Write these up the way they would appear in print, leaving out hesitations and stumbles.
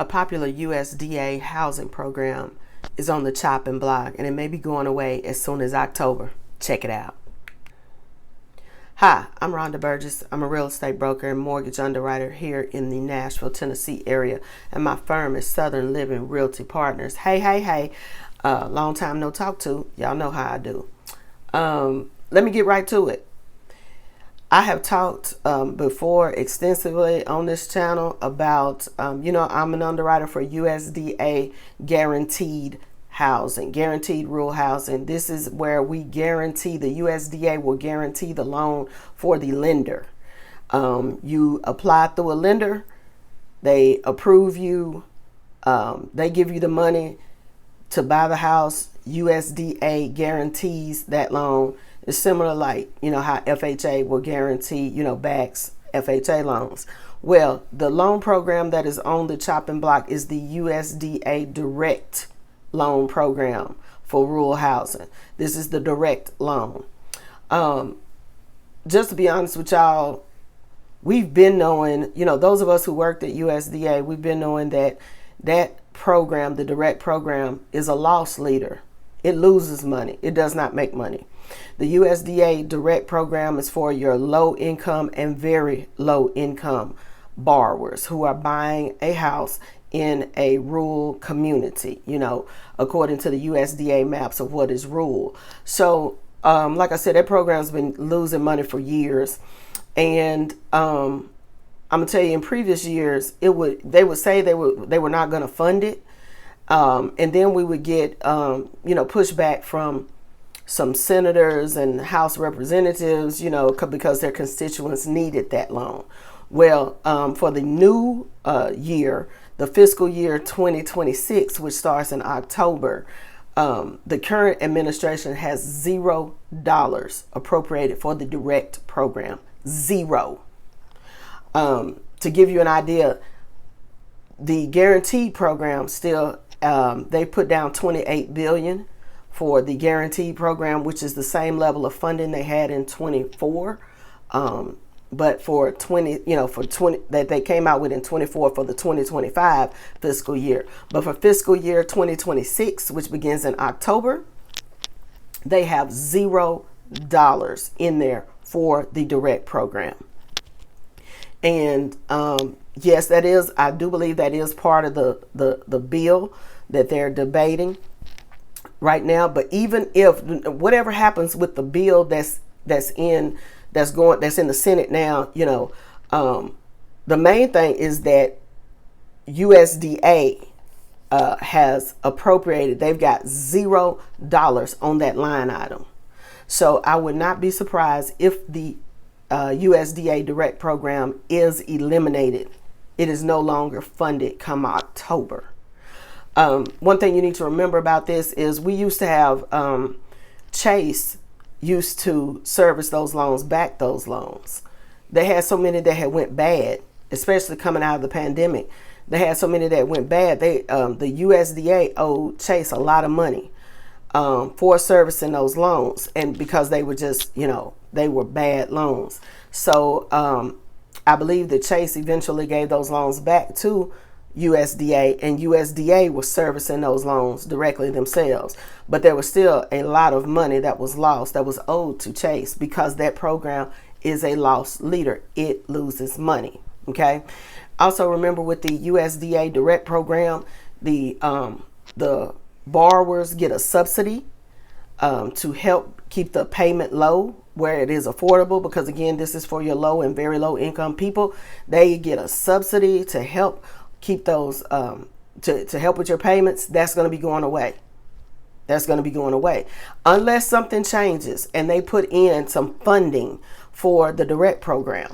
A popular USDA housing program is on the chopping block, and it may be going away as soon as October. Check it out. Hi, I'm Rhonda Burgess. I'm a real estate broker and mortgage underwriter here in the Nashville, Tennessee area, and my firm is Southern Living Realty Partners. Hey. Long time no talk to. Y'all know how I do. Let me get right to it. I have talked before extensively on this channel about, I'm an underwriter for USDA guaranteed housing, guaranteed rural housing. This is where we guarantee, the USDA will guarantee the loan for the lender. You apply through a lender, they approve you, they give you the money to buy the house. USDA guarantees that loan. It's similar like, how FHA will guarantee, backs FHA loans. Well, the loan program that is on the chopping block is the USDA direct loan program for rural housing. This is the direct loan. Just to be honest with y'all, we've been knowing, those of us who worked at USDA, we've been knowing that program, the direct program, is a loss leader. It loses money. It does not make money. The USDA direct program is for your low income and very low income borrowers who are buying a house in a rural community, according to the USDA maps of what is rural. So, like I said, that program's been losing money for years. And I'm gonna tell you, in previous years, they would say they were not gonna fund it. And then we would get, pushback from some senators and House representatives, because their constituents needed that loan. Well, for the new year, the fiscal year 2026, which starts in October, the current administration has $0 appropriated for the direct program. Zero. To give you an idea, the guaranteed program still, they put down $28 billion for the guaranteed program, which is the same level of funding they had in 24. But for 20 that they came out with in 24 for the 2025 fiscal year. But for fiscal year 2026, which begins in October, they have $0 in there for the direct program. And yes, I do believe that is part of the bill that they're debating right now. But even if whatever happens with the bill that's in the Senate now, the main thing is that USDA has appropriated. They've got $0 on that line item. So I would not be surprised if the USDA direct program is eliminated. It is no longer funded come October. One thing you need to remember about this is we used to have Chase used to service those loans, back those loans. They had so many that had went bad, especially coming out of the pandemic. They had so many that went bad. The USDA owed Chase a lot of money for servicing those loans, and because they were just, they were bad loans. So I believe that Chase eventually gave those loans back to USDA, and USDA was servicing those loans directly themselves. But there was still a lot of money that was lost, that was owed to Chase, because that program is a loss leader. It loses money. Okay. Also remember, with the USDA direct program, the borrowers get a subsidy to help keep the payment low, where it is affordable, because again, this is for your low and very low income people. They get a subsidy to help keep those, to help with your payments. That's going to be going away. That's going to be going away unless something changes and they put in some funding for the direct program.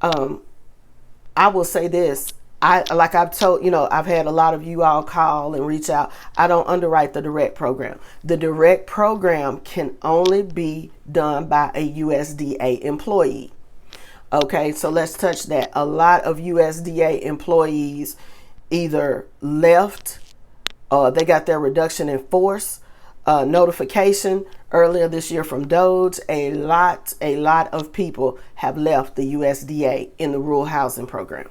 I will say this. Like I've told, I've had a lot of you all call and reach out. I don't underwrite the direct program. The direct program can only be done by a USDA employee. Okay, so let's touch that. A lot of USDA employees either left, they got their reduction in force notification earlier this year from DOGE. A lot of people have left the USDA in the rural housing program.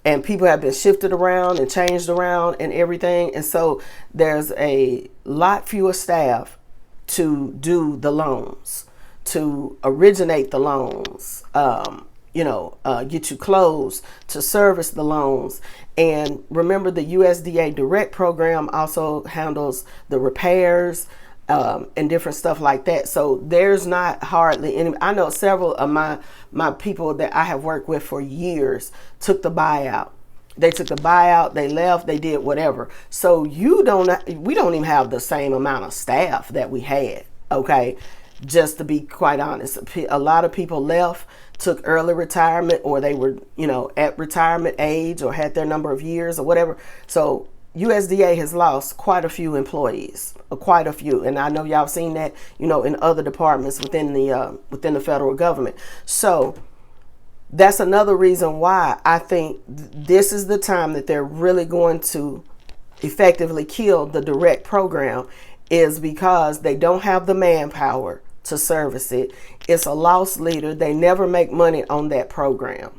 and people have been shifted around and changed around and everything. And so there's a lot fewer staff to do the loans, to originate the loans, get you closed, to service the loans. And remember, the USDA Direct program also handles the repairs and different stuff like that. So there's not hardly any. I know several of my people that I have worked with for years took the buyout. They took the buyout, they left, they did whatever. So we don't even have the same amount of staff that we had, okay? Just to be quite honest, a lot of people left, took early retirement, or they were, at retirement age or had their number of years or whatever. So USDA has lost quite a few employees, quite a few. And I know y'all seen that, in other departments within the federal government. So that's another reason why I think this is the time that they're really going to effectively kill the direct program, is because they don't have the manpower to service it. It's a loss leader. They never make money on that program.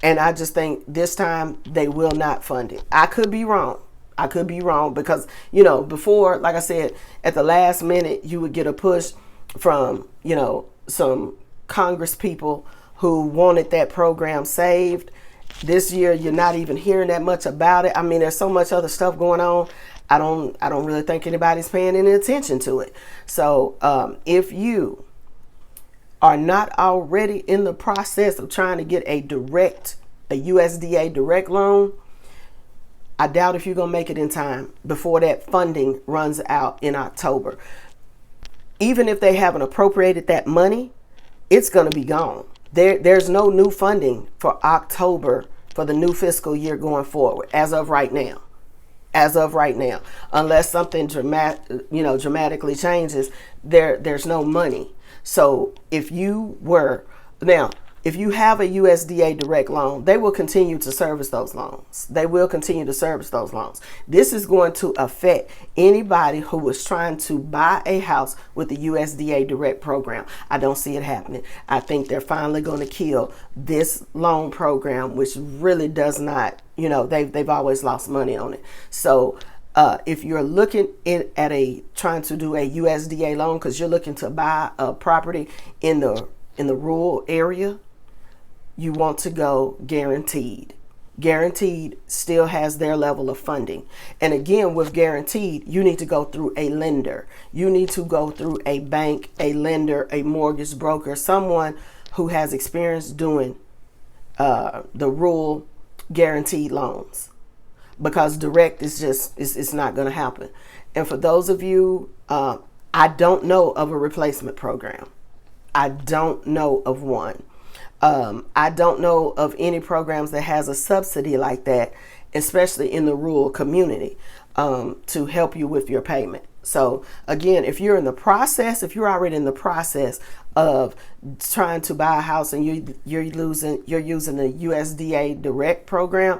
And I just think this time they will not fund it. I could be wrong. Because, before, like I said, at the last minute, you would get a push from, some Congress people who wanted that program saved. This year, you're not even hearing that much about it. I mean, there's so much other stuff going on. I don't really think anybody's paying any attention to it. So if you are not already in the process of trying to get a USDA direct loan, I doubt if you're going to make it in time before that funding runs out in October. Even if they haven't appropriated that money, it's going to be gone. There's no new funding for October for the new fiscal year going forward as of right now. Unless something dramatically changes, there's no money. So if you have a USDA direct loan, they will continue to service those loans. This is going to affect anybody who was trying to buy a house with the USDA direct program. I don't see it happening. I think they're finally going to kill this loan program, which really does not, they've always lost money on it. So if you're looking trying to do a USDA loan because you're looking to buy a property in the rural area, you want to go guaranteed. Guaranteed still has their level of funding. And again, with guaranteed, you need to go through a lender. You need to go through a bank, a lender, a mortgage broker, someone who has experience doing the rural guaranteed loans. Because direct is it's not going to happen. And for those of you, I don't know of a replacement program. I don't know of one. I don't know of any programs that has a subsidy like that, especially in the rural community, to help you with your payment. So again, if you're already in the process of trying to buy a house and you're using the USDA direct program,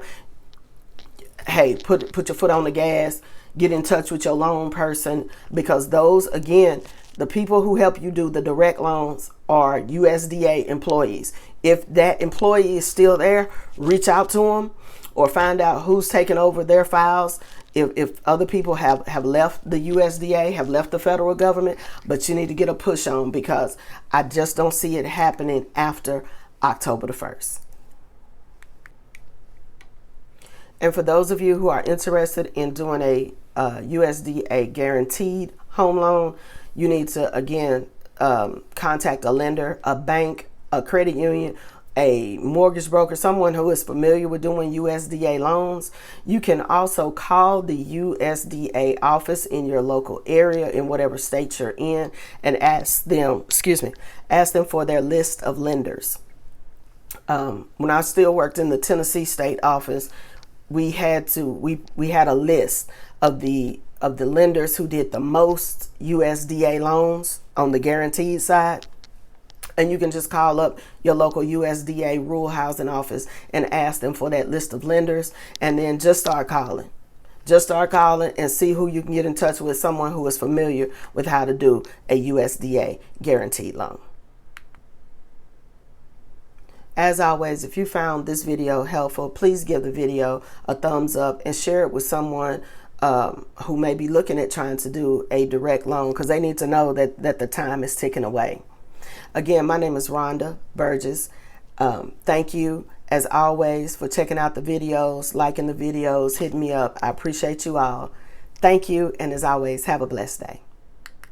hey, put your foot on the gas, get in touch with your loan person, because those, again, the people who help you do the direct loans are USDA employees. If that employee is still there, reach out to them or find out who's taking over their files. If other people have left the USDA, have left the federal government, but you need to get a push on, because I just don't see it happening after October the 1st. And for those of you who are interested in doing a USDA guaranteed home loan, you need to, again, contact a lender, a bank, a credit union, a mortgage broker, someone who is familiar with doing USDA loans. You can also call the USDA office in your local area, in whatever state you're in, and ask them for their list of lenders. When I still worked in the Tennessee state office, we had a list of the lenders who did the most USDA loans on the guaranteed side. And you can just call up your local USDA rural housing office and ask them for that list of lenders, and then just start calling. And see who you can get in touch with, someone who is familiar with how to do a USDA guaranteed loan. As always, if you found this video helpful, please give the video a thumbs up and share it with someone who may be looking at trying to do a direct loan, because they need to know that the time is ticking away. Again, my name is Rhonda Burgess. Thank you, as always, for checking out the videos, liking the videos, hitting me up. I appreciate you all. Thank you, and as always, have a blessed day.